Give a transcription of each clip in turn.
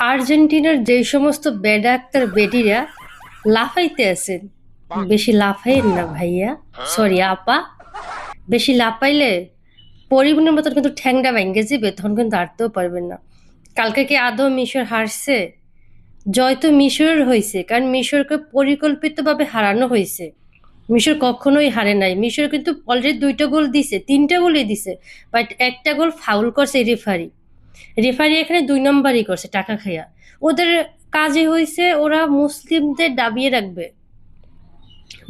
আর্জেন্টিনার যে সমস্ত বেডা আক্তার বেডিরা লাফাইতে আছেন, বেশি লাফাইন না ভাইয়া, সরি আপা। বেশি লাফাইলে পরিবনের মতন কিন্তু ঠ্যাংটা ভেঙে যাবে, তখন কিন্তু আটতেও পারবেন না। কালকে কি আদৌ মিশর হারছে? জয় তো মিশরের হয়েছে, কারণ মিশরকে পরিকল্পিতভাবে হারানো হয়েছে। মিশর কখনোই হারে নাই। মিশর কিন্তু অলরেডি 2টা গোল দিছে, 3টা গোলই দিছে, বাট একটা গোল ফাউল করছে রেফারি। রেফারি এখানে 2 নম্বরই করছে টাকা খাইয়া। ওদের কাজে হয়েছে ওরা মুসলিমদের দাবিয়ে রাখবে,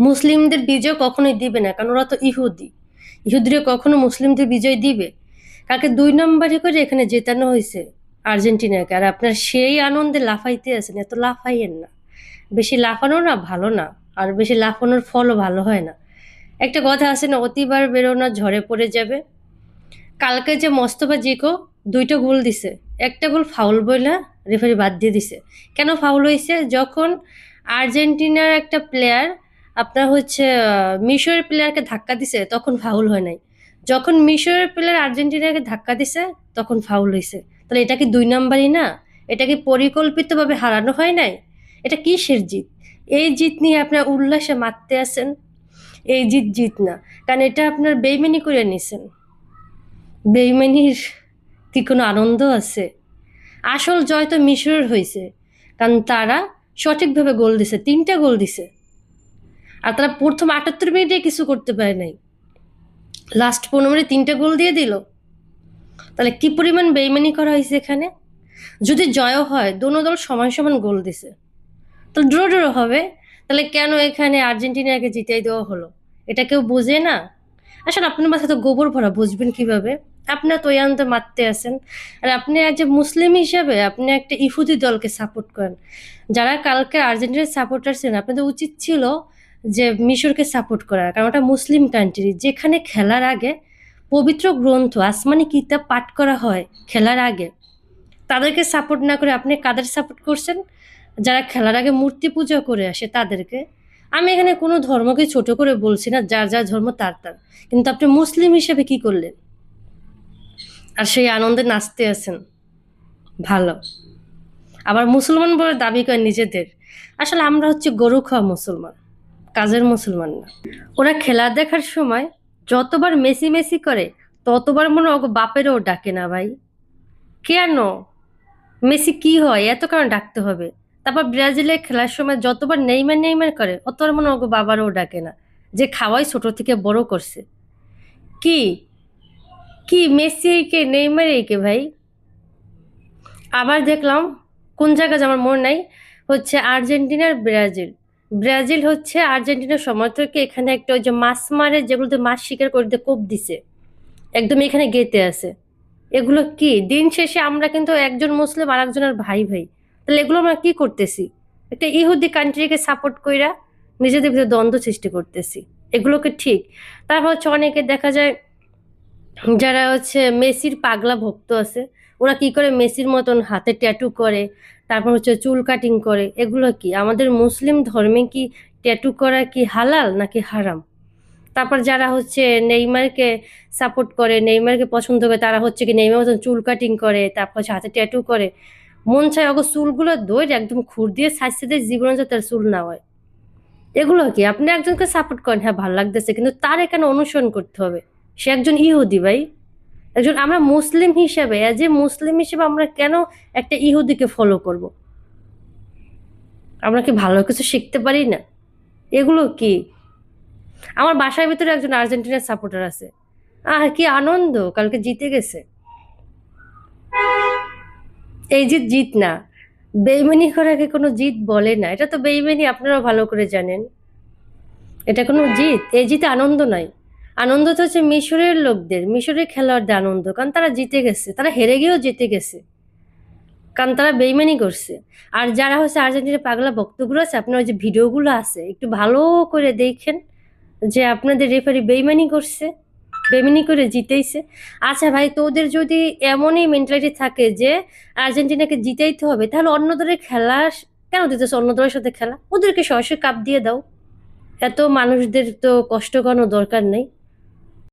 মুসলিমদের বিজয় কখনোই দিবে না, কারণ ওরা তো ইহুদি। ইহুদিরা কখনো মুসলিমদের বিজয় দিবে? কাকে 2 নম্বরই করে এখানে জেতানো হয়েছে আর্জেন্টিনাকে, আর আপনার সেই আনন্দে লাফাইতে আছেন। এত লাফাইয়েন না, বেশি লাফানো না ভালো না, আর বেশি লাফানোর ফলও ভালো হয় না। একটা কথা আছে না, অতিবার বেরো না ঝড়ে পড়ে যাবে। কালকে যে মোস্তফা জিকো 2টা গোল দিছে, একটা গোল ফাউল বইলা রেফারি বাদ দিয়ে দিছে। কেন ফাউল হয়েছে? যখন আর্জেন্টিনার একটা প্লেয়ার আপনার মিশরের প্লেয়ারকে ধাক্কা দিছে তখন ফাউল হয় নাই। যখন মিশরের প্লেয়ার আর্জেন্টিনাকে ধাক্কা দিছে তখন ফাউল হয়েছে। তাহলে এটা কি 2 নম্বরই না? এটা কি পরিকল্পিতভাবে হারানো হয় নাই? এটা কিসের জিত? এই জিত নিয়ে আপনার উল্লাসে মারতে আছেন। এই জিত জিত না, কারণ এটা আপনার বেইমানি করে নিছেন। বেইমানির কি কোনো আনন্দ আছে? আসল জয় তো মিশরের হয়েছে, কারণ তারা সঠিকভাবে গোল দিছে, 3টা গোল দিছে। আর তারা প্রথম 78 মিনিটে কিছু করতে পারে নাই, লাস্ট 15 মিনিটে 3টা গোল দিয়ে দিল। তাহলে কি পরিমাণ বেইমানি করা হয়েছে এখানে? যদি জয়ও হয়, দোনো দল সমান সমান গোল দিছে, তো ড্র ড্র হবে। তাহলে কেন এখানে আর্জেন্টিনাকে জিতাই দেওয়া হলো? এটা কেউ বোঝে না। আসলে আপনার মাথায় তো গোবর ভরা, বুঝবেন কিভাবে? আপনার তো এই আনন্দে মারতে আছেন। আর আপনি যে মুসলিম হিসাবে আপনি একটা ইহুদি দলকে সাপোর্ট করেন। যারা কালকে আর্জেন্টিনার সাপোর্টার ছিলেন, আপনাদের উচিত ছিল যে মিশরকে সাপোর্ট করার, কারণ ওটা মুসলিম কান্ট্রি, যেখানে খেলার আগে পবিত্র গ্রন্থ আসমানি কিতাব পাঠ করা হয় খেলার আগে। তাদেরকে সাপোর্ট না করে আপনি কাদের সাপোর্ট করছেন? যারা খেলার আগে মূর্তি পূজা করে আসে তাদেরকে। আমি এখানে কোনো ধর্মকে ছোট করে বলছি না, যার যার ধর্ম তার তার, কিন্তু আপনি মুসলিম হিসেবে কি করলেন? আর সেই আনন্দে নাচতে আছেন। ভালো। আবার মুসলমান বলে দাবি করে নিজেদের। আসলে আমরা গরু খাওয়া মুসলমান, কাজের মুসলমান না। ওরা খেলা দেখার সময় যতবার মেসি মেসি করে ততবার মনে হয় ওকে বাপেরও ডাকে না ভাই। কেন? মেসি কি হয় এত কারণ ডাকতে হবে? তারপর ব্রাজিলে খেলার সময় যতবার নেইমার নেইমার করে অতবার মনে ওকে বাবারও ডাকে না, যে খাওয়াই ছোট থেকে বড় করছে। কি কি মেসি কে নেইমার কে ভাই? আবার দেখলাম কোন জায়গায় আমার মনে নাই, আর্জেন্টিনার ব্রাজিল। ব্রাজিল আর্জেন্টিনার সমর্থককে এখানে একটা ওই যে মাছ মারে, যেগুলোতে মাছ শিকার করতে কোপ দিছে, একদম এখানে গেতে আছে। এগুলো কি? দিন শেষে আমরা কিন্তু একজন মুসলিম আর একজনের ভাই ভাই। তাহলে এগুলো আমরা কি করতেছি? একটা ইহুদি কান্ট্রিকে সাপোর্ট কইরা নিজেদের ভিতরে দ্বন্দ্ব সৃষ্টি করতেছি। এগুলোকে ঠিক? তারপর অনেকে দেখা যায় যারা মেসির পাগলা ভক্ত আছে, ওরা কি করে মেসির মতন হাতে ট্যাটু করে, তারপর চুল কাটিং করে। এগুলো কি আমাদের মুসলিম ধর্মে কি ট্যাটু করা কি হালাল নাকি হারাম? তারপর যারা নেইমারকে সাপোর্ট করে, নেইমারকে পছন্দ করে, তারা কি নেইমার মতন চুল কাটিং করে, তারপর হাতে ট্যাটু করে। মন চায় অগো চুলগুলো দৌড় একদম খুর দিয়ে সাজতে দেয়, জীবনে যাতে তার চুল না হয়। এগুলো কি? আপনি একজনকে সাপোর্ট করেন, হ্যাঁ ভালো লাগতেছে, কিন্তু তার এখানে অনুসরণ করতে হবে। সে একজন ইহুদি ভাই। আমরা মুসলিম হিসেবে, এজ এ মুসলিম হিসেবে আমরা কেন একটা ইহুদিকে ফলো করব? আমরা কি ভালো কিছু শিখতে পারি না? এগুলো কি? আমার বাসার ভিতরে একজন আর্জেন্টিনার সাপোর্টার আছে। কি আনন্দ, কালকে জিতে গেছে। এই জিত জিত না, বেইমানি করাকে কোনো জিত বলে না। এটা তো বেইমানি, আপনারাও ভালো করে জানেন। এটা কোনো জিত? এই জিতে আনন্দ নাই। আনন্দ তো মিশরের লোকদের, মিশরের খেলোয়াড়দের আনন্দ, কারণ তারা জিতে গেছে। তারা হেরে গিয়েও জিতে গেছে, কারণ তারা বেইমানি করছে। আর যারা আর্জেন্টিনার পাগলা ভক্তগুলো আছে, আপনার ওই যে ভিডিওগুলো আছে, একটু ভালো করে দেখেন যে আপনাদের রেফারি বেইমানি করছে, বেইমানি করে জিতেইছে। আচ্ছা ভাই, তোদের যদি এমনই মেন্টালিটি থাকে যে আর্জেন্টিনাকে জিতাইতে হবে, তাহলে অন্য দলের খেলা কেন দিতেছে? অন্য দলের সাথে খেলা, ওদেরকে সরাসরি কাপ দিয়ে দাও। এত মানুষদের তো কষ্ট করানোর দরকার নেই।